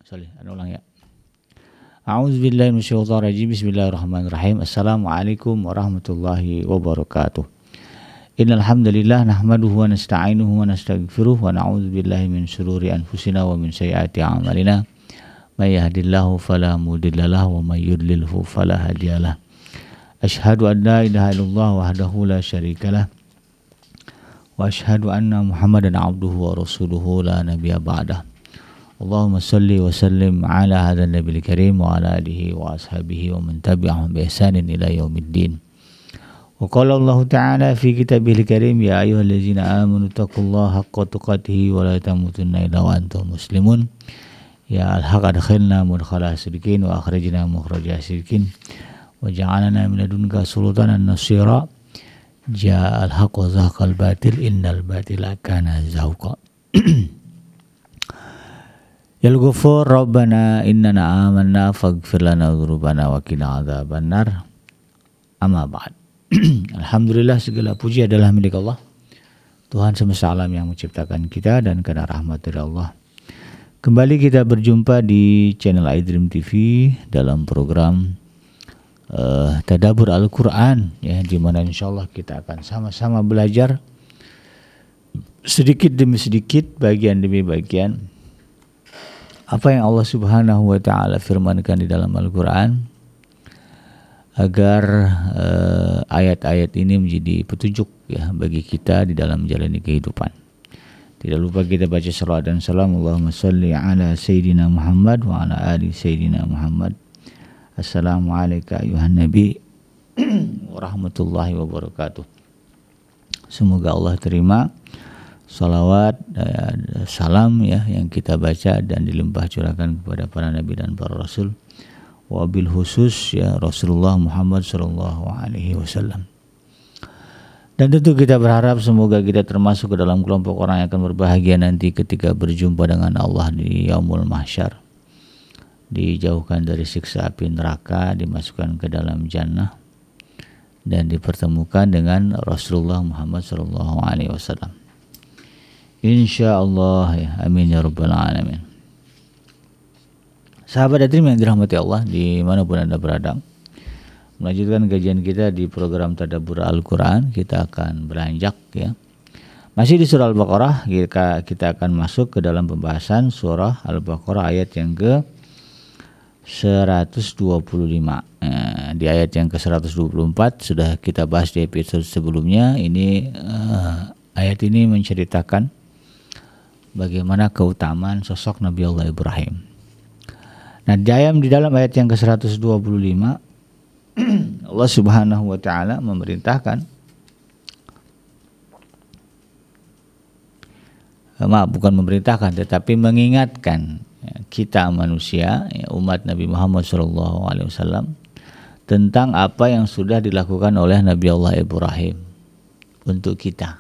Sorry, ulang ya. A'udzubillahi minasyaitonirrajim. Bismillahirrahmanirrahim. Assalamualaikum warahmatullahi wabarakatuh. Innal hamdalillah nahmaduhu wa nasta'inuhu wa nastaghfiruh wa na'udzubillahi min shururi anfusina wa min sayyiati a'malina. May yahdihillahu fala mudhillalah wa may yudlilhu fala hadiyalah. Asyhadu an la ilaha illallah wahdahu la syarikalah wa asyhadu anna Muhammadan abduhu wa rasuluhu la nabiyya ba'dah. Allahumma salli wa sallim ala hadzal nabiyil karim wa ala alihi wa ashabihi wa man tabi'ahum bi ihsanin ila yaumiddin. Wa qala Allah ta'ala fi kitabihil karim ya ayyuhallazina amanu taqullaha haqqa tuqatih wa la tamutunna illa wa antum muslimun. Ya al-haq adkhilna mudkhala sidqin wa akhrijna mukhraja sidqin wa ja'alna min ladunka sultanan nasira. Ja al-haq wa zahaqal batil innal batila kana zahuqa. Ya al-ghafur rabbana innana amanna faghfir lana dzunubana wa qina adzabannar. Amma ba'd. Alhamdulillah, segala puji adalah milik Allah, Tuhan semesta alam yang menciptakan kita, dan karena rahmat dari Allah kembali kita berjumpa di channel iDream TV dalam program Tadabbur Al-Quran, ya, di mana insyaallah kita akan sama-sama belajar sedikit demi sedikit, bagian demi bagian, apa yang Allah Subhanahu wa Ta'ala firmankan di dalam Al-Quran, agar ayat-ayat ini menjadi petunjuk, ya, bagi kita di dalam menjalani kehidupan. Tidak lupa kita baca salawat dan salam. Allahumma salli ala Sayyidina Muhammad wa ala ali Sayyidina Muhammad. Assalamualaikum ayuhan Nabi warahmatullahi wabarakatuh. Semoga Allah terima salawat dan salam, ya, yang kita baca dan dilimpah curahkan kepada para nabi dan para rasul, wabil khusus, ya, Rasulullah Muhammad sallallahu alaihi wasallam. Dan tentu kita berharap semoga kita termasuk ke dalam kelompok orang yang akan berbahagia nanti ketika berjumpa dengan Allah di yaumul mahsyar, dijauhkan dari siksa api neraka, dimasukkan ke dalam jannah, dan dipertemukan dengan Rasulullah Muhammad sallallahu alaihi wasallam. InsyaAllah, ya, amin ya rabbal alamin. Sahabat iDream yang dirahmati Allah dimanapun Anda berada, melanjutkan kajian kita di program Tadabbur Al-Quran. Kita akan beranjak, ya, masih di surah Al-Baqarah. Kita akan masuk ke dalam pembahasan surah Al-Baqarah ayat yang ke 125. Di ayat yang ke 124 sudah kita bahas di episode sebelumnya. Ini ayat ini menceritakan bagaimana keutamaan sosok Nabi Allah Ibrahim. Nah, di dalam ayat yang ke-125 Allah Subhanahu wa Ta'ala memerintahkan, bukan memerintahkan, tetapi mengingatkan, ya, kita manusia, ya, umat Nabi Muhammad SAW, tentang apa yang sudah dilakukan oleh Nabi Allah Ibrahim untuk kita,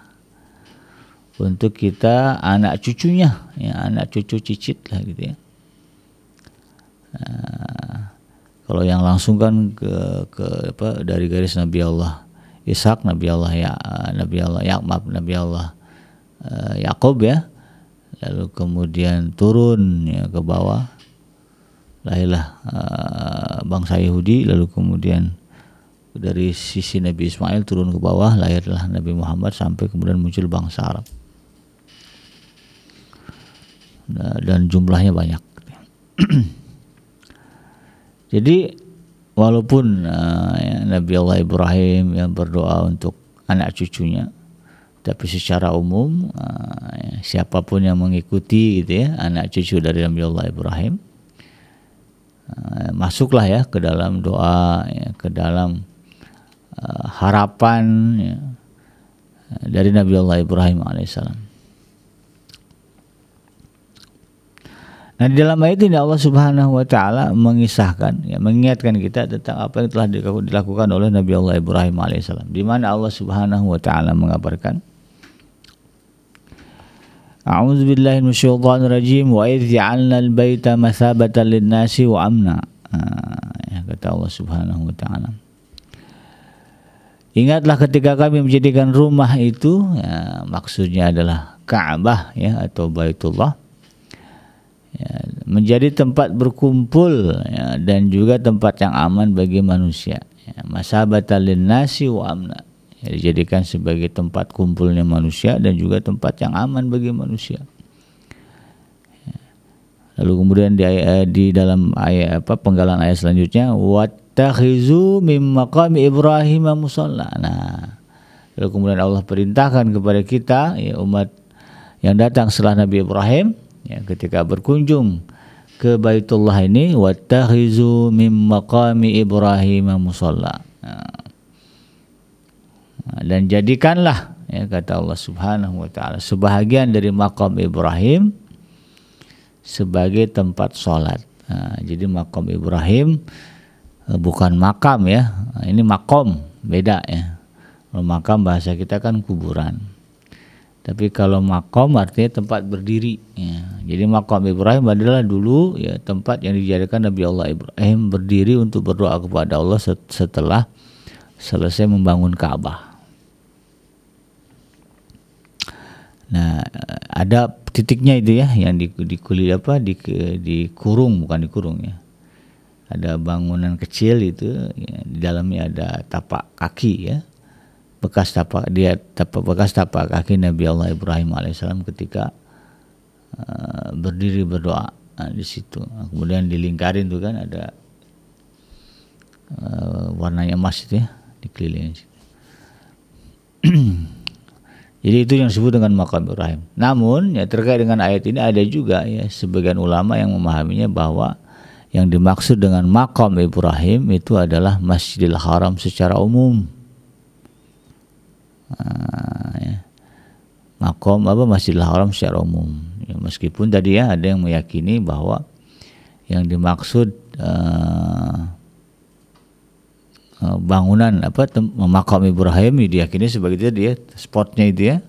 anak cucunya, ya, anak cucu cicit lah, gitu, ya. Kalau yang langsung kan dari garis Nabi Allah Ishak, Nabi Allah Yakub, ya, lalu kemudian turun, ya, ke bawah, lahirlah bangsa Yahudi, lalu kemudian dari sisi Nabi Ismail turun ke bawah, lahirlah Nabi Muhammad, sampai kemudian muncul bangsa Arab, dan jumlahnya banyak. Jadi walaupun ya, Nabi Allah Ibrahim yang berdoa untuk anak cucunya, tapi secara umum ya, siapapun yang mengikuti, gitu, ya, anak cucu dari Nabi Allah Ibrahim, masuklah, ya, ke dalam doa, ya, ke dalam harapan, ya, dari Nabi Allah Ibrahim alaihissalam. Nah, di dalam ayat ini Allah Subhanahu wa Ta'ala mengisahkan, ya, mengingatkan kita tentang apa yang telah dilakukan oleh Nabi Allah Ibrahim alaihissalam, di mana Allah Subhanahu wa Ta'ala mengabarkan, A'udzubillahi minasyaitonirrajim wa idz ja'alna al-baita mathabatan lin-nasi wa amna. Ya, kata Allah Subhanahu wa Ta'ala, ingatlah ketika kami menjadikan rumah itu, ya, maksudnya adalah Ka'bah, ya, atau Baitullah, ya, menjadi tempat berkumpul ya, dan juga tempat yang aman bagi manusia. Ya, masabatan linnasi wa amna. Ya, dijadikan sebagai tempat kumpulnya manusia dan juga tempat yang aman bagi manusia. Ya. Lalu kemudian di dalam ayat penggalan ayat selanjutnya, wattakhizu mim maqami Ibrahim musalla. Nah, lalu kemudian Allah perintahkan kepada kita ya, umat yang datang setelah Nabi Ibrahim ya, ketika berkunjung ke Baitullah ini, wattakhizu mim maqami Ibrahim musalla. Dan jadikanlah ya, kata Allah Subhanahu wa taala, sebahagian dari maqam Ibrahim sebagai tempat sholat. Nah, jadi maqam Ibrahim bukan makam ya, ini makom, beda ya. Kalau makam bahasa kita kan kuburan. Tapi kalau makom artinya tempat berdiri ya. Jadi makam Ibrahim adalah dulu ya tempat yang dijadikan Nabi Allah Ibrahim berdiri untuk berdoa kepada Allah setelah selesai membangun Ka'bah. Nah, ada titiknya itu ya yang dikurung, bukan dikurung ya. Ada bangunan kecil itu ya, di dalamnya ada tapak kaki ya. Bekas tapak kaki Nabi Allah Ibrahim alaihissalam ketika berdiri berdoa di situ. Kemudian dilingkarin tuh kan ada warnanya emas itu ya, dikelilingin situ. Jadi itu yang disebut dengan maqam Ibrahim. Namun ya terkait dengan ayat ini ada juga ya sebagian ulama yang memahaminya bahwa yang dimaksud dengan maqam Ibrahim itu adalah Masjidil Haram secara umum. Ya. Makom Masjidil Haram secara umum ya, meskipun tadi ya ada yang meyakini bahwa yang dimaksud bangunan makam Ibrahim diyakini sebagai itu dia spotnya itu ya,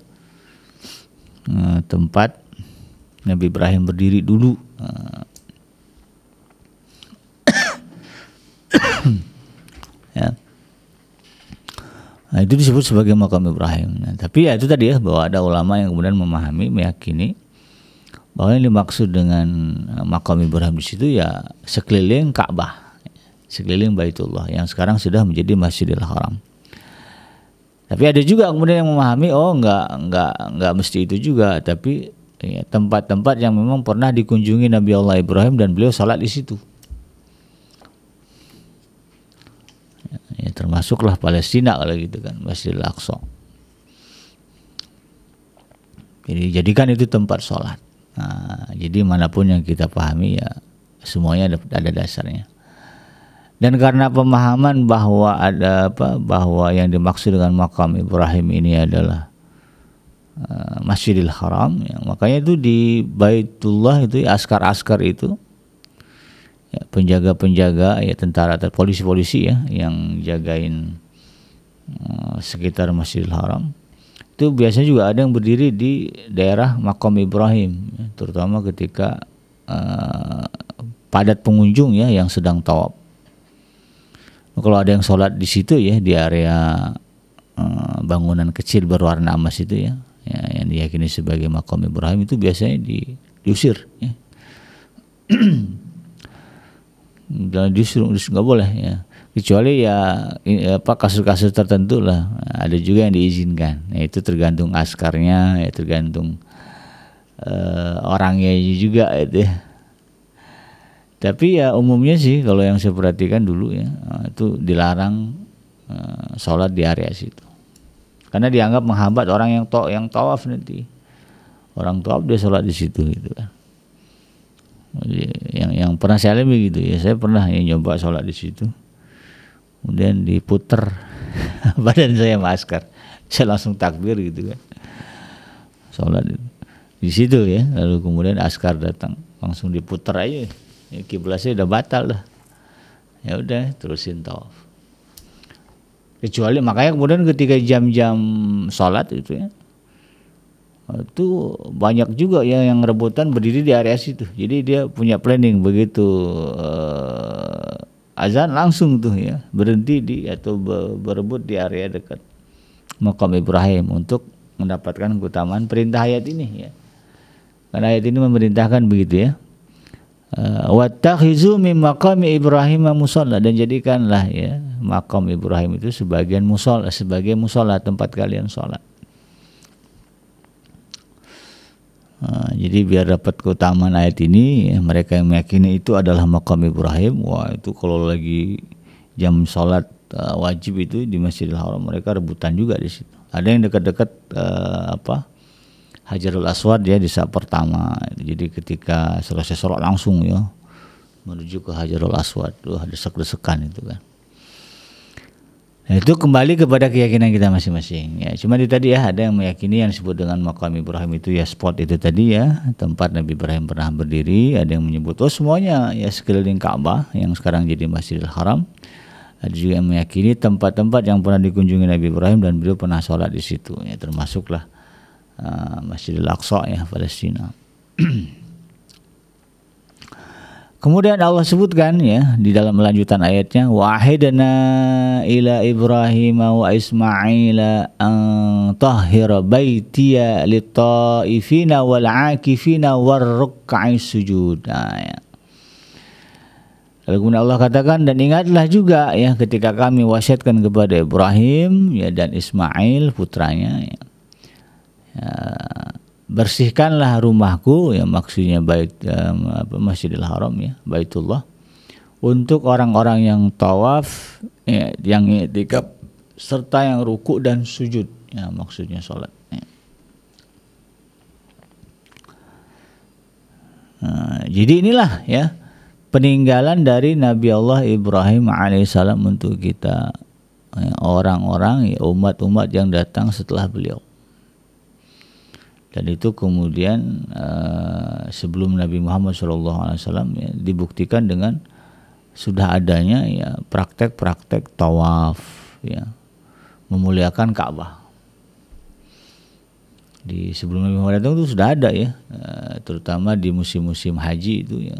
tempat Nabi Ibrahim berdiri dulu. Ya. Nah, itu disebut sebagai makam Ibrahim. Nah, tapi ya itu tadi ya bahwa ada ulama yang kemudian meyakini bahwa yang dimaksud dengan makam Ibrahim di situ ya sekeliling Ka'bah, sekeliling Baitullah yang sekarang sudah menjadi Masjidil Haram. Tapi ada juga kemudian yang memahami enggak mesti itu juga, tapi ya, tempat-tempat yang memang pernah dikunjungi Nabi Allah Ibrahim dan beliau salat di situ. Ya, termasuklah Palestina kalau gitu kan, Masjidil Aqsa. Jadi jadikan itu tempat sholat. Nah, jadi manapun yang kita pahami ya semuanya ada dasarnya. Dan karena pemahaman bahwa bahwa yang dimaksud dengan makam Ibrahim ini adalah Masjidil Haram, ya, makanya itu di Baitullah itu askar-askar itu. Ya, penjaga-penjaga ya tentara atau polisi-polisi ya yang jagain sekitar Masjidil Haram itu biasanya juga ada yang berdiri di daerah makam Ibrahim ya, terutama ketika padat pengunjung ya yang sedang tawaf. Kalau ada yang sholat di situ ya di area bangunan kecil berwarna emas itu ya, yang diyakini sebagai makam Ibrahim itu biasanya diusir ya. Dan disuruh nggak boleh ya, kecuali ya kasus-kasus tertentu lah ada juga yang diizinkan. Nah, itu tergantung askarnya ya, tergantung orangnya juga itu ya. Tapi ya umumnya sih kalau yang saya perhatikan dulu ya itu dilarang sholat di area situ karena dianggap menghambat orang yang tawaf nanti. Orang tawaf dia sholat di situ gitu kan. Yang pernah saya alami gitu ya, saya pernah nyoba sholat di situ, kemudian diputer badan saya masker, saya langsung takbir gitu kan, sholat di situ ya, lalu kemudian askar datang langsung diputer aja, ya, kiblatnya udah batal dah, ya udah terusin tawaf. Kecuali makanya kemudian ketika jam-jam sholat itu ya, itu banyak juga yang rebutan berdiri di area situ. Jadi dia punya planning begitu azan langsung tuh ya berhenti atau berebut di area dekat makam Ibrahim untuk mendapatkan keutamaan perintah ayat ini ya. Karena ayat ini memerintahkan begitu ya. Wattakhizu min maqami Ibrahim musalla, dan jadikanlah ya makam Ibrahim itu sebagai musola tempat kalian sholat. Jadi biar dapat keutamaan ayat ini ya, mereka yang meyakini itu adalah makam Ibrahim, wah itu kalau lagi jam sholat wajib itu di Masjidil Haram mereka rebutan juga di situ. Ada yang dekat-dekat Hajarul Aswad ya di saat pertama. Jadi ketika selesai sholat langsung ya menuju ke Hajarul Aswad. Desek-desekan itu kan. Nah, itu kembali kepada keyakinan kita masing-masing ya. Cuma tadi ya ada yang meyakini yang disebut dengan makam Ibrahim itu ya spot itu tadi ya, tempat Nabi Ibrahim pernah berdiri. Ada yang menyebut semuanya ya sekeliling Ka'bah yang sekarang jadi Masjidil Haram. Ada juga yang meyakini tempat-tempat yang pernah dikunjungi Nabi Ibrahim dan beliau pernah sholat di situ ya, termasuklah Masjidil Aqsa ya, Palestina. Kemudian Allah sebutkan ya di dalam lanjutan ayatnya, wa'ahidna ila Ibrahim wa Ismaila an tahhira baitiya lit-ta'ifina wal 'akifina war-ruk'is sujud. Ya. Lalu kemudian Allah katakan, dan ingatlah juga ya ketika kami wasiatkan kepada Ibrahim ya dan Ismail putranya ya, bersihkanlah rumahku ya, maksudnya Masjidil Haram ya, Baitullah, untuk orang-orang yang tawaf ya, yang i'tikaf serta yang ruku dan sujud ya, maksudnya sholat ya. Jadi inilah ya peninggalan dari Nabi Allah Ibrahim alaihissalam untuk kita ya, orang-orang ya, umat-umat yang datang setelah beliau. Dan itu kemudian sebelum Nabi Muhammad SAW ya, dibuktikan dengan sudah adanya ya praktek-praktek tawaf ya, memuliakan Ka'bah. Di sebelum Nabi Muhammad datang itu sudah ada ya, terutama di musim-musim haji itu ya,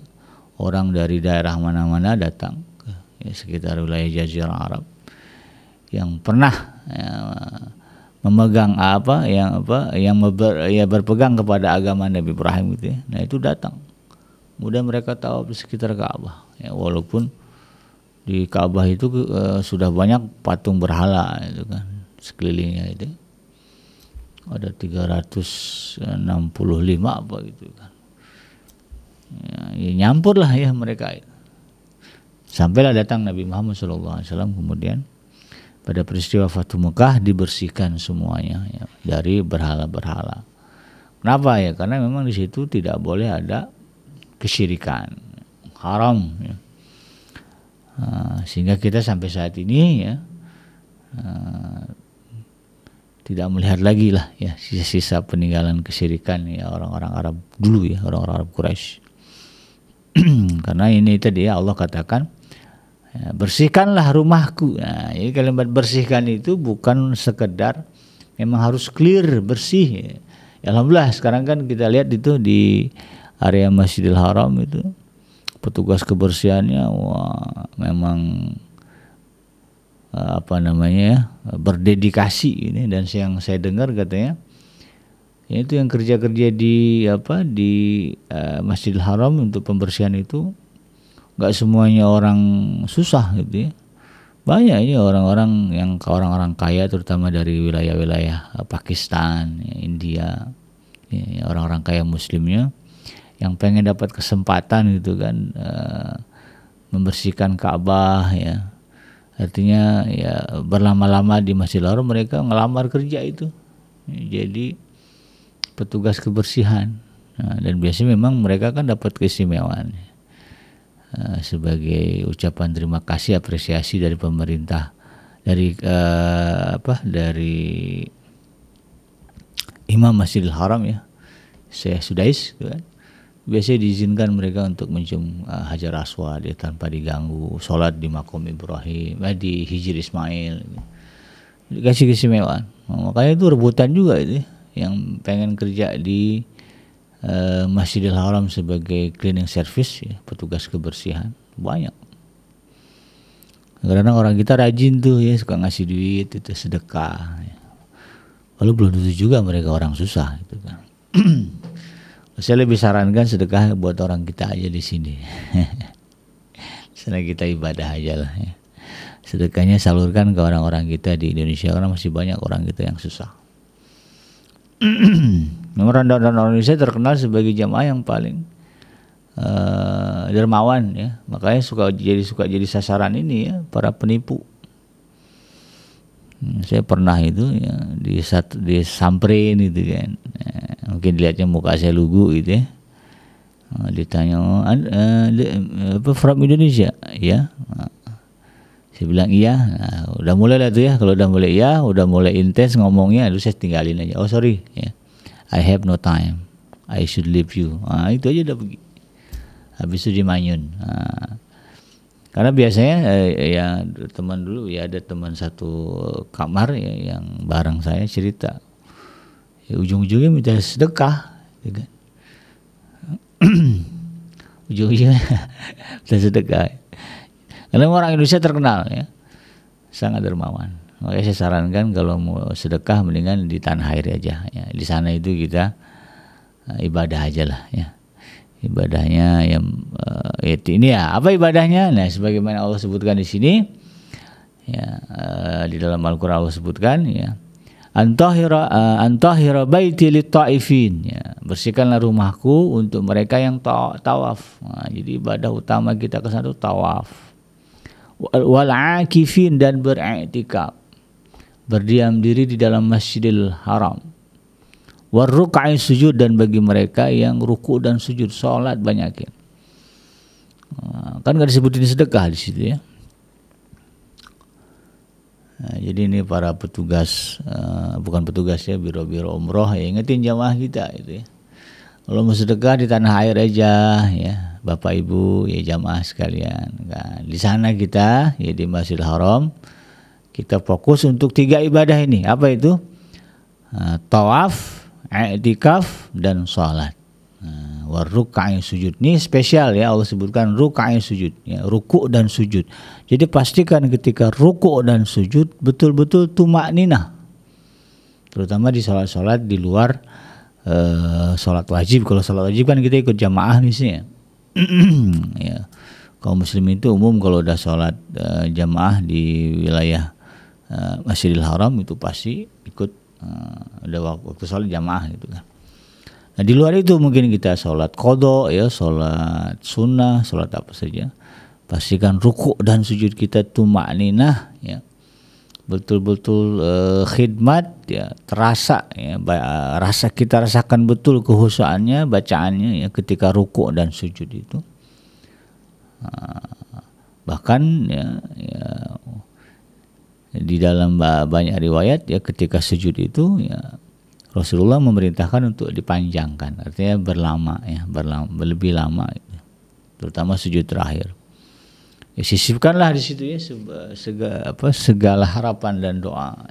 orang dari daerah mana-mana datang ke ya, sekitar wilayah Jazirah Arab yang pernah ya, memegang yang berpegang kepada agama Nabi Ibrahim gitu ya. Nah itu datang. Kemudian mereka tahu di sekitar Ka'bah ya, walaupun di Ka'bah itu sudah banyak patung berhala itu kan sekelilingnya itu. Ada 365 apa gitu kan. Ya nyampur lah ya mereka. Sampailah datang Nabi Muhammad SAW, kemudian pada peristiwa Fathu Mekah dibersihkan semuanya ya, dari berhala-berhala. Kenapa ya? Karena memang di situ tidak boleh ada kesyirikan, haram ya. Sehingga kita sampai saat ini ya tidak melihat lagi lah ya sisa-sisa peninggalan kesyirikan ya orang-orang Arab dulu ya, orang-orang Arab Quraisy. Karena ini tadi ya Allah katakan, ya, bersihkanlah rumahku. Nah, jadi kalimat bersihkan itu bukan sekedar memang harus clear, bersih. Ya, alhamdulillah sekarang kan kita lihat itu di area Masjidil Haram itu petugas kebersihannya wah memang berdedikasi ini. Dan yang saya dengar katanya ya itu yang kerja-kerja di Masjidil Haram untuk pembersihan itu nggak semuanya orang susah gitu ya. Banyak ini orang-orang kaya terutama dari wilayah-wilayah Pakistan, ya, India, ya, orang-orang kaya muslimnya yang pengen dapat kesempatan gitu kan membersihkan Ka'bah ya. Artinya ya berlama-lama di Masjidil Haram mereka ngelamar kerja itu. Ya, jadi petugas kebersihan. Nah, dan biasanya memang mereka kan dapat keistimewaan. Sebagai ucapan terima kasih apresiasi dari pemerintah dari Imam Masjidil Haram ya, Syekh Sudais kan, biasanya diizinkan mereka untuk mencium Hajar Aswad ya, tanpa diganggu, sholat di makom Ibrahim di Hijr Ismail gitu. Dikasih keistimewaan. Makanya itu rebutan juga itu yang pengen kerja di Masjidil Haram sebagai cleaning service ya, petugas kebersihan banyak. Kadang-kadang orang kita rajin tuh ya, suka ngasih duit itu sedekah ya. Lalu belum tentu juga mereka orang susah gitu kan. Saya lebih sarankan sedekah buat orang kita aja di sini. Sana kita ibadah aja lah ya. Sedekahnya salurkan ke orang-orang kita di Indonesia, karena masih banyak orang kita yang susah. Orang Indonesia terkenal sebagai jamaah yang paling dermawan ya, makanya suka jadi sasaran ini ya, para penipu. Saya pernah itu ya disamperin itu kan, mungkin dilihatnya muka saya lugu gitu ya, ditanya apa from Indonesia ya, saya bilang iya. Nah, udah mulai lah tuh ya, kalau udah mulai iya, udah mulai intens ngomongnya, aduh saya tinggalin aja, oh sorry ya, I have no time, I should leave you. Nah, itu aja udah pergi. Habis itu dimanyun. Nah, karena biasanya ya teman dulu ya, ada teman satu kamar ya yang bareng saya cerita, ya, ujung-ujungnya minta sedekah, ya kan? Ujung-ujungnya minta sedekah. Karena orang Indonesia terkenal ya, sangat dermawan. Makanya saya sarankan kalau mau sedekah mendingan di tanah air aja. Ya. Di sana itu kita ibadah aja lah ya. Ibadahnya yang ini ya, apa ibadahnya? Nah, sebagaimana Allah sebutkan di sini ya, di dalam Al-Qur'an Allah sebutkan ya, antahira baiti lit-taifin ya, bersihkanlah rumahku untuk mereka yang tawaf. Nah, jadi ibadah utama kita ke sana itu tawaf. Wal akifin, dan beriktikaf, berdiam diri di dalam Masjidil Haram. Warrukai sujud, dan bagi mereka yang ruku dan sujud, sholat banyakin. Kan nggak disebutin sedekah di situ ya. Nah, jadi ini para petugas, bukan petugas ya, biro-biro umroh ya, ingetin jamaah kita itu ya. Kalau mau sedekah di tanah air aja ya, Bapak Ibu ya, jamaah sekalian. Kan di sana kita ya, di Masjidil Haram kita fokus untuk 3 ibadah ini. Apa itu? Tawaf, i'tikaf, dan sholat. Warrukai sujud, ini spesial ya, Allah sebutkan rukai sujud ya, ruku dan sujud. Jadi pastikan ketika ruku dan sujud betul-betul tumakninah, terutama di sholat-sholat di luar sholat wajib. Kalau sholat wajib kan kita ikut jamaah misalnya. Ya, kaum muslim itu umum kalau udah sholat jamaah di wilayah Masjidil Haram itu pasti ikut, ada waktu sholat jamaah gitu kan. Nah, di luar itu mungkin kita sholat qadha ya, sholat sunnah, sholat apa saja, pastikan ruku dan sujud kita tumakninah ya, betul-betul khidmat ya, terasa ya, kita rasakan betul kehusuannya, bacaannya ya ketika ruku dan sujud itu. Bahkan ya di dalam banyak riwayat ya, ketika sujud itu ya Rasulullah memerintahkan untuk dipanjangkan, artinya berlama ya, lebih lama gitu. Terutama sujud terakhir. Ya, sisipkanlah di situ ya segala harapan dan doa.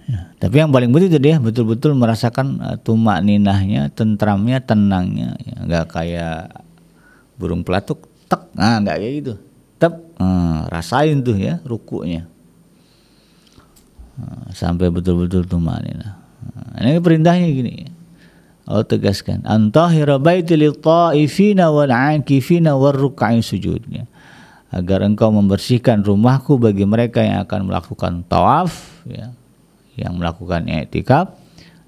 Ya, tapi yang paling penting itu dia betul-betul merasakan tumakninahnya, tentramnya, tenangnya ya, enggak kayak burung pelatuk tek, enggak kayak gitu. Rasain tuh ya rukunya. Sampai betul-betul tumakninah. Ini perintahnya gini. Allah tegaskan, antahira baiti lit-taifina wal 'akifina warruk'i sujudnya. Agar engkau membersihkan rumahku bagi mereka yang akan melakukan tawaf ya, yang melakukan i'tikaf,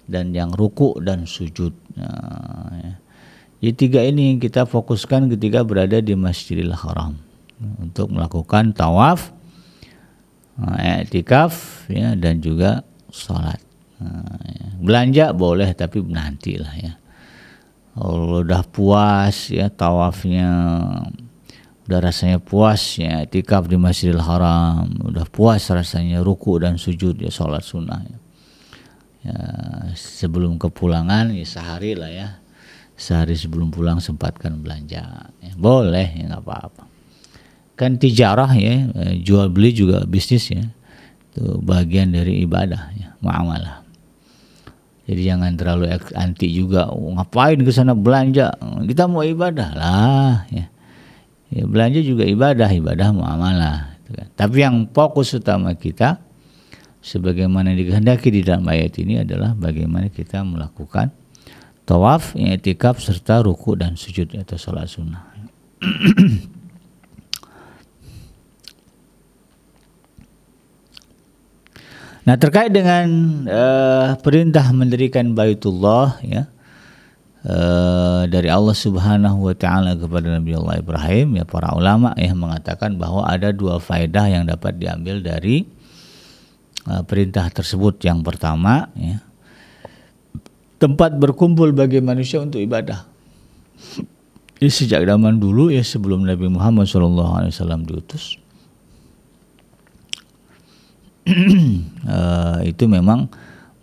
dan yang ruku dan sujud. Ya. Jadi 3 ini yang kita fokuskan ketika berada di Masjidil Haram untuk melakukan tawaf, i'tikaf ya, dan juga sholat. Belanja boleh tapi nanti lah ya. Kalau udah puas ya tawafnya, udah rasanya puas ya, i'tikaf di Masjidil Haram, udah puas rasanya ruku dan sujud ya, sholat sunnah ya. Ya, sebelum kepulangan ya sehari lah ya, sehari sebelum pulang sempatkan belanja ya, boleh ya, nggak apa-apa. Kan tijarah ya, jual beli juga bisnis ya, itu bagian dari ibadah ya, muamalah. Jadi jangan terlalu anti juga, ngapain ke sana belanja, kita mau ibadah lah ya. Ya, belanja juga ibadah muamalah gitu kan. Tapi yang fokus utama kita sebagaimana dikehendaki di dalam ayat ini adalah bagaimana kita melakukan tawaf, i'tikaf serta ruku dan sujud atau salat sunnah. Nah, terkait dengan perintah mendirikan Baitullah ya dari Allah Subhanahu wa taala kepada Nabi Allah Ibrahim, ya para ulama yang mengatakan bahwa ada dua faedah yang dapat diambil dari perintah tersebut. Yang pertama ya, tempat berkumpul bagi manusia untuk ibadah. Ini sejak zaman dulu ya, sebelum Nabi Muhammad SAW diutus. Itu memang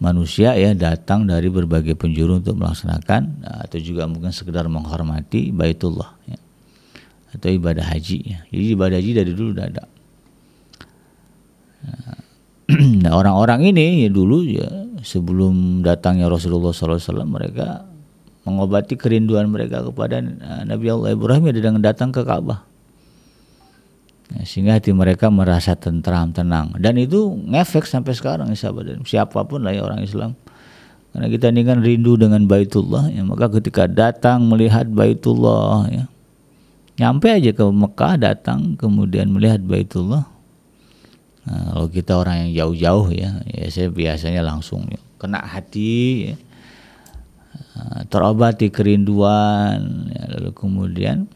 manusia ya datang dari berbagai penjuru untuk melaksanakan atau juga mungkin sekedar menghormati Baitullah ya, atau ibadah haji ya. Jadi ibadah haji dari dulu udah ada. Nah, orang-orang ini ya dulu ya sebelum datangnya Rasulullah SAW, mereka mengobati kerinduan mereka kepada Nabi Allah Ibrahim ya dengan datang ke Ka'bah. Sehingga hati mereka merasa tentram, tenang, dan itu ngefek sampai sekarang ya sahabat, siapapun lah ya orang Islam, karena kita ini kan rindu dengan Baitullah ya, maka ketika datang melihat Baitullah ya, nyampe aja ke Mekah, datang kemudian melihat Baitullah. Nah, kalau kita orang yang jauh-jauh ya saya biasanya langsung ya, kena hati ya, terobati kerinduan ya, lalu kemudian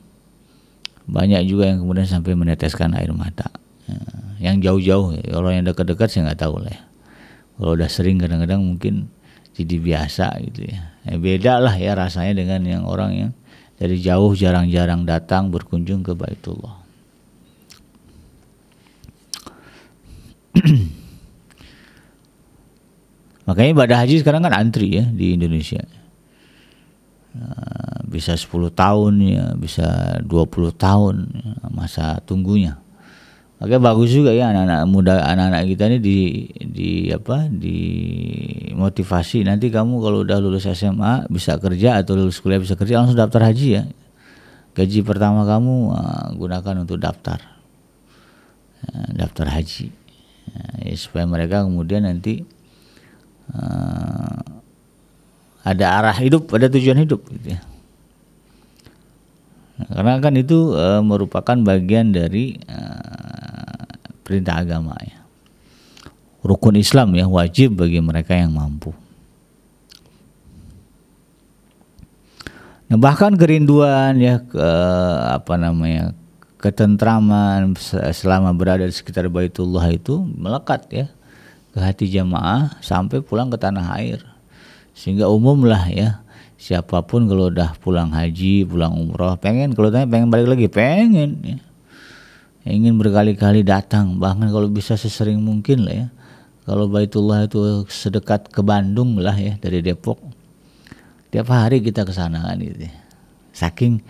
banyak juga yang kemudian sampai meneteskan air mata. Yang jauh-jauh, kalau yang dekat-dekat saya nggak tahu lah ya. Kalau udah sering kadang-kadang mungkin jadi biasa gitu ya. Beda lah ya rasanya dengan yang orang yang dari jauh jarang-jarang datang berkunjung ke Baitullah. Makanya ibadah haji sekarang kan antri ya di Indonesia. Bisa 10 tahun ya, bisa 20 tahun ya, masa tunggunya. Makanya bagus juga ya anak-anak muda, anak-anak kita ini dimotivasi, nanti kamu kalau udah lulus SMA bisa kerja atau lulus kuliah bisa kerja, langsung daftar haji ya. Gaji pertama kamu gunakan untuk daftar haji ya, supaya mereka kemudian nanti ada arah hidup, ada tujuan hidup gitu ya. Karena kan itu merupakan bagian dari perintah agama ya. Rukun Islam ya, wajib bagi mereka yang mampu. Nah, bahkan kerinduan ya ketentraman selama berada di sekitar Baitullah itu melekat ya ke hati jamaah sampai pulang ke tanah air. Sehingga umumlah ya, siapapun kalau udah pulang haji, pulang umroh, pengen balik lagi, pengen ya. Ingin berkali-kali datang, bahkan kalau bisa sesering mungkin lah ya. Kalau Baitullah itu sedekat ke Bandung lah ya dari Depok, tiap hari kita ke sana kan gitu. Saking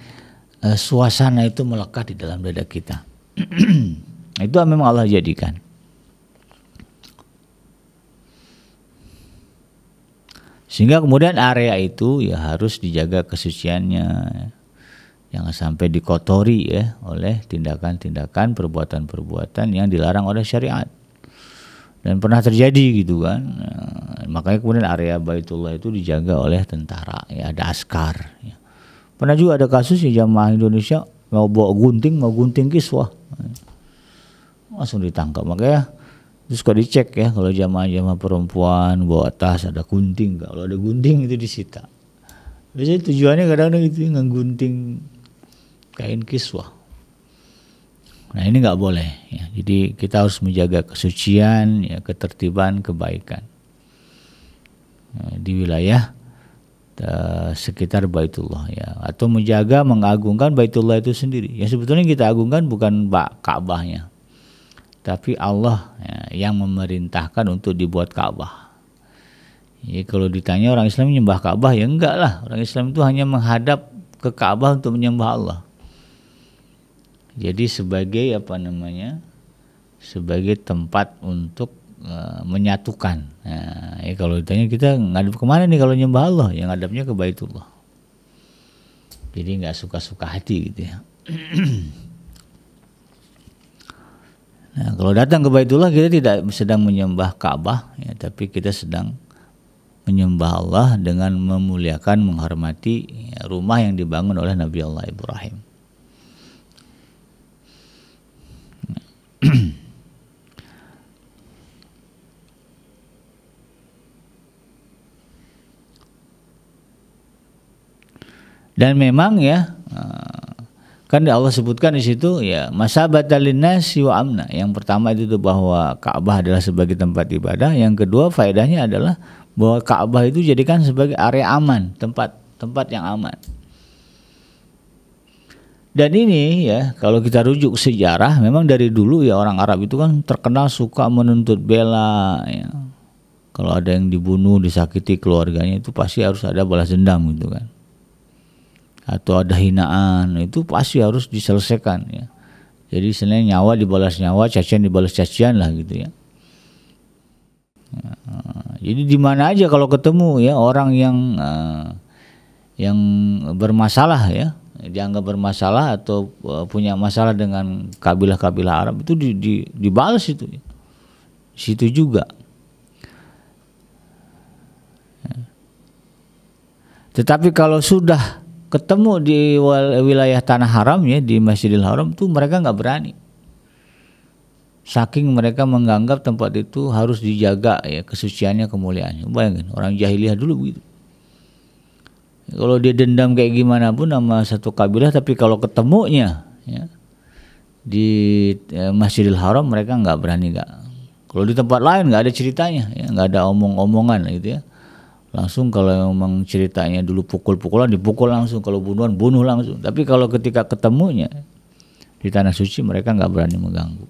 suasana itu melekat di dalam dada kita. Itu memang Allah jadikan. Sehingga kemudian area itu ya harus dijaga kesuciannya, jangan sampai dikotori ya oleh tindakan-tindakan, perbuatan-perbuatan yang dilarang oleh syariat. Dan pernah terjadi gitu kan. Makanya kemudian area Baitullah itu dijaga oleh tentara ya, ada askar ya. Pernah juga ada kasus ya, jamaah Indonesia mau bawa gunting, mau gunting kiswah, langsung ditangkap. Makanya terus kalau dicek ya, kalau jamaah-jamaah perempuan bawa tas ada gunting, kalau ada gunting itu disita. Biasanya tujuannya kadang-kadang itu ngegunting kain kiswah. Nah ini nggak boleh ya. Jadi kita harus menjaga kesucian ya, ketertiban, kebaikan di wilayah sekitar Baitullah ya, atau menjaga, mengagungkan Baitullah itu sendiri. Ya sebetulnya kita agungkan bukan Ka'bahnya, tapi Allah ya, yang memerintahkan untuk dibuat Ka'bah. Ya, kalau ditanya orang Islam menyembah Ka'bah, ya enggak lah. Orang Islam itu hanya menghadap ke Ka'bah untuk menyembah Allah. Jadi sebagai sebagai tempat untuk menyatukan. Nah, ya kalau ditanya kita ngadep kemana nih kalau nyembah Allah? Ya ngadepnya ke Baitullah. Jadi nggak suka-suka hati gitu ya. Nah, kalau datang ke Baitullah kita tidak sedang menyembah Ka'bah, ya, tapi kita sedang menyembah Allah dengan memuliakan, menghormati rumah yang dibangun oleh Nabi Allah Ibrahim. Dan memang ya, kan Allah sebutkan di situ ya, masabatan linnasi wa amna. Yang pertama itu bahwa Ka'bah adalah sebagai tempat ibadah. Yang kedua faedahnya adalah bahwa Ka'bah itu jadikan sebagai area aman, tempat yang aman. Dan ini ya, kalau kita rujuk sejarah, memang dari dulu ya orang Arab itu kan terkenal suka menuntut bela ya. Kalau ada yang dibunuh, disakiti keluarganya, itu pasti harus ada balas dendam gitu kan. Atau ada hinaan, itu pasti harus diselesaikan ya. Jadi istilahnya nyawa dibalas nyawa, cacian dibalas cacian lah gitu ya. Jadi di mana aja kalau ketemu ya orang yang bermasalah ya, dianggap bermasalah atau punya masalah dengan kabilah-kabilah Arab, itu dibalas itu ya. Situ juga. Tetapi kalau sudah ketemu di wilayah tanah haram ya, di Masjidil Haram, tuh mereka nggak berani. Saking mereka menganggap tempat itu harus dijaga ya, kesuciannya, kemuliaannya. Bayangin orang jahiliyah dulu begitu. Kalau dia dendam kayak gimana pun sama satu kabilah, tapi kalau ketemunya ya, di Masjidil Haram mereka nggak berani nggak. Kalau di tempat lain nggak ada ceritanya, ya, nggak ada omong-omongan gitu ya. Langsung kalau memang ceritanya dulu pukul-pukulan, dipukul langsung, kalau bunuhan bunuh langsung. Tapi kalau ketika ketemunya di tanah suci mereka nggak berani mengganggu.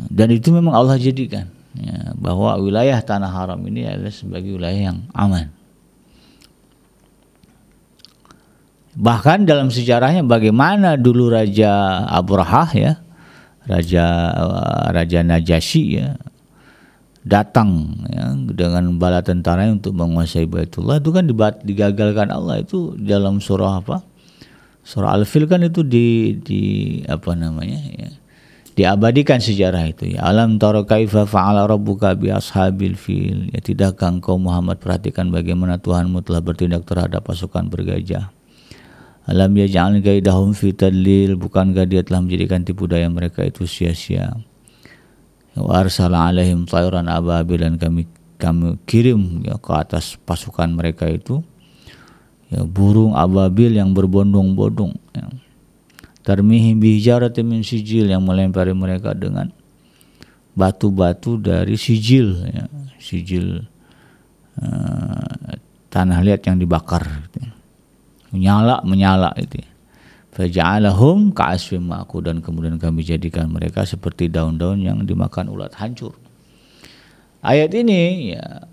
Dan itu memang Allah jadikan ya, bahwa wilayah tanah haram ini adalah sebagai wilayah yang aman. Bahkan dalam sejarahnya bagaimana dulu Raja Abrahah ya, Raja Najasyi ya, datang ya, dengan bala tentaranya untuk menguasai Baitullah, itu kan digagalkan Allah. Itu dalam surah apa? Surah Al-Fil kan itu di apa namanya ya, diabadikan sejarah itu ya. Alam tara kaifa fa'ala rabbuka bi ashabil fil. Ya, tidakkah engkau Muhammad perhatikan bagaimana Tuhanmu telah bertindak terhadap pasukan bergajah. Alam yaj'al kaidahum fi tadlil. Bukankah dia telah menjadikan tipu daya mereka itu sia-sia. Wa arsala alaihim tayran ababil, dan kami kirim ya ke atas pasukan mereka itu ya burung ababil yang berbondong-bondong ya. Tarmihim bihijaratin min sijil, yang melempari mereka dengan batu-batu dari sijil ya. Sijil tanah liat yang dibakar gitu. Menyala itu ya. Faja'alahum ka'asfim ma'kul, dan kemudian kami jadikan mereka seperti daun-daun yang dimakan ulat, hancur. Ayat ini ya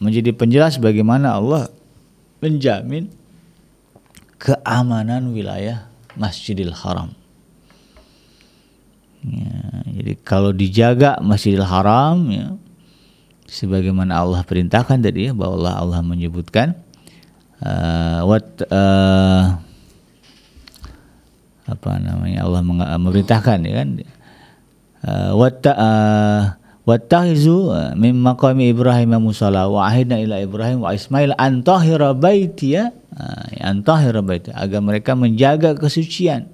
menjadi penjelas bagaimana Allah menjamin keamanan wilayah Masjidil Haram. Ya, jadi kalau dijaga Masjidil Haram ya, sebagaimana Allah perintahkan tadi ya, bahwa Allah menyebutkan apa namanya, Allah memerintahkan ya kan, wattahizu min maqami Ibrahim musalla wa ahidna ila Ibrahim wa Ismail an tahira baitiya, an tahira baiti, agar mereka menjaga kesucian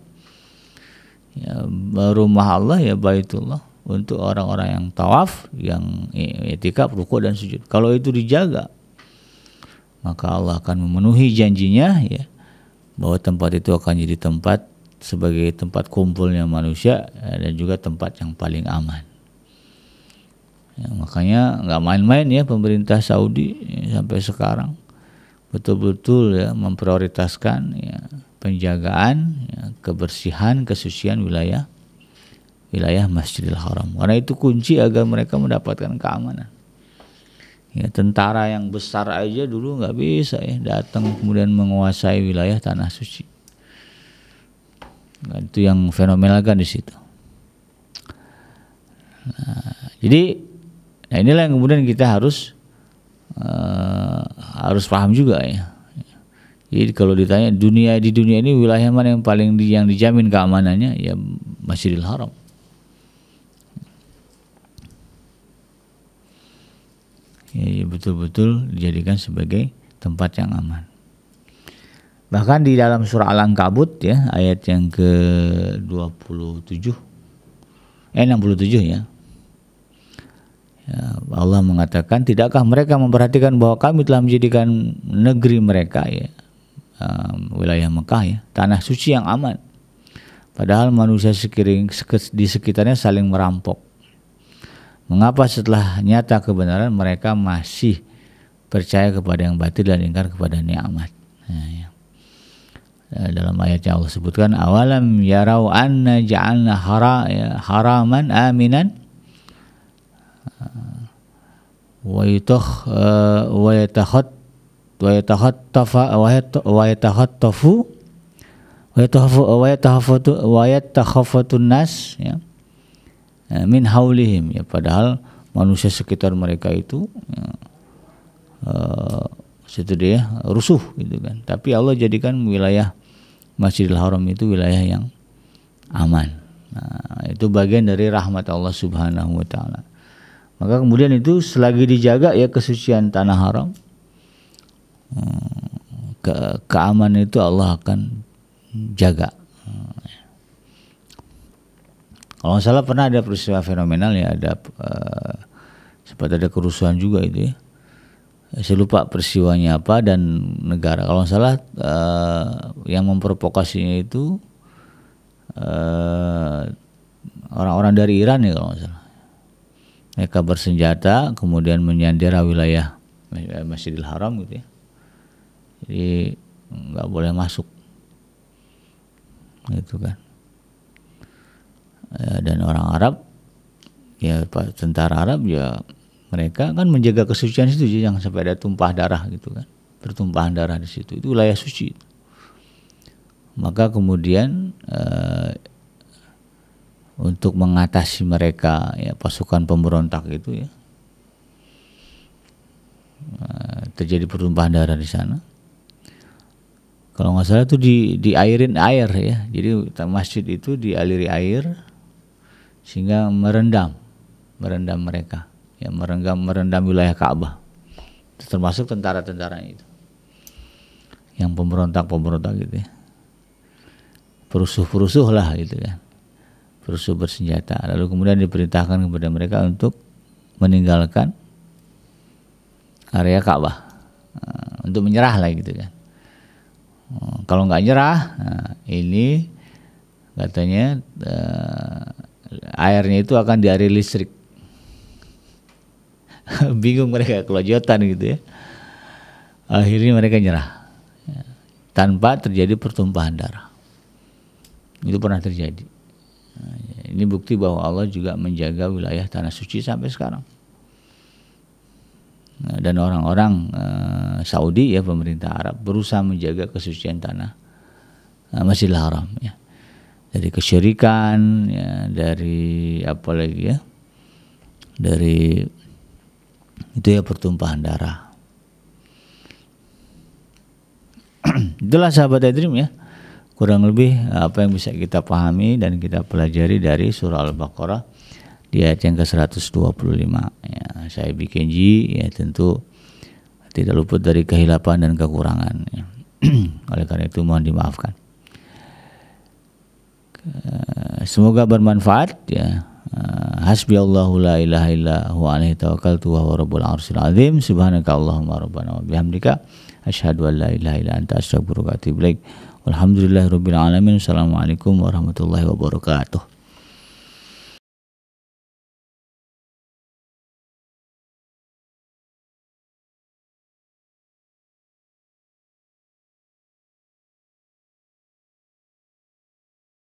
ya, rumah Allah ya, Baitullah, untuk orang-orang yang tawaf, yang i'tikaf, rukuk dan sujud. Kalau itu dijaga, maka Allah akan memenuhi janjinya ya, bahwa tempat itu akan jadi tempat sebagai tempat kumpulnya manusia dan juga tempat yang paling aman. Ya, makanya nggak main-main ya pemerintah Saudi ya, sampai sekarang betul-betul ya memprioritaskan ya penjagaan ya, kebersihan, kesucian wilayah Masjidil Haram. Karena itu kunci agar mereka mendapatkan keamanan. Ya, tentara yang besar aja dulu nggak bisa ya datang kemudian menguasai wilayah tanah suci. Nah, itu yang fenomenal kan di situ. Jadi inilah yang kemudian kita harus paham juga ya. Jadi kalau ditanya di dunia ini wilayah mana yang paling yang dijamin keamanannya, ya Masjidil Haram. ya, betul-betul dijadikan sebagai tempat yang aman. Bahkan di dalam surah Al-Ankabut ya, ayat yang ke-67 67 ya. Allah mengatakan, tidakkah mereka memperhatikan bahwa kami telah menjadikan negeri mereka ya, wilayah Mekah ya, tanah suci yang aman, padahal manusia di sekitarnya saling merampok. Mengapa setelah nyata kebenaran mereka masih percaya kepada yang batil dan ingkar kepada nikmat? Nah, ya. Dalam ayatnya Allah sebutkan, awalam yarau anna ja'alna haraman aminan wa yatakhafatun nas ya, min haulihim ya, padahal manusia sekitar mereka itu situ dia rusuh gitu kan. Tapi Allah jadikan wilayah Masjidil Haram itu wilayah yang aman. Nah, itu bagian dari rahmat Allah Subhanahu wa taala. Maka kemudian itu selagi dijaga ya kesucian tanah haram, keamanan itu Allah akan jaga. Kalau nggak salah pernah ada peristiwa fenomenal ya, ada sempat ada kerusuhan juga itu ya. Saya lupa peristiwanya apa dan negara. Kalau nggak salah yang memprovokasinya itu orang-orang dari Iran ya kalau nggak salah. Mereka bersenjata kemudian menyandera wilayah Masjidil Haram gitu ya. Jadi nggak boleh masuk, gitu kan. Dan orang Arab ya, tentara Arab ya, mereka kan menjaga kesucian situ, jangan sampai ada tumpah darah gitu kan, pertumpahan darah di situ. Itu wilayah suci. Maka kemudian untuk mengatasi mereka ya, pasukan pemberontak itu ya, terjadi pertumpahan darah di sana. Kalau nggak salah itu diairin air ya, jadi masjid itu dialiri air sehingga merendam mereka ya, merendam wilayah Ka'bah, termasuk tentara-tentara itu yang pemberontak gitu ya, perusuh lah gitu kan, perusuh bersenjata. Lalu kemudian diperintahkan kepada mereka untuk meninggalkan area Ka'bah, untuk menyerah lah gitu kan. Kalau nggak nyerah, ini katanya airnya itu akan dialiri listrik. Bingung mereka, kelojotan gitu ya. Akhirnya mereka nyerah tanpa terjadi pertumpahan darah. Itu pernah terjadi. Ini bukti bahwa Allah juga menjaga wilayah tanah suci sampai sekarang. Dan orang-orang Saudi ya, pemerintah Arab berusaha menjaga kesucian tanah Masjidil Haram ya, dari kesyirikan ya, dari apa lagi ya, dari itu ya, pertumpahan darah. Itulah sahabat iDream ya, kurang lebih apa yang bisa kita pahami dan kita pelajari dari surah Al-Baqarah di ayat yang ke-125 ya. Saya bikin ya, tentu tidak luput dari kehilapan dan kekurangan ya. Oleh karena itu mohon dimaafkan. Semoga bermanfaat ya. Hasbiyallahu la ilaha illa huwa alaihi tawakkaltu wa huwa rabbul arsyil azim. Subhanaka Allahumma rabbana wa bihamdika asyhadu an la ilaha illa anta astaghfiruka wa atubu ilaik. Walhamdulillahirabbil alamin. Assalamualaikum warahmatullahi wabarakatuh.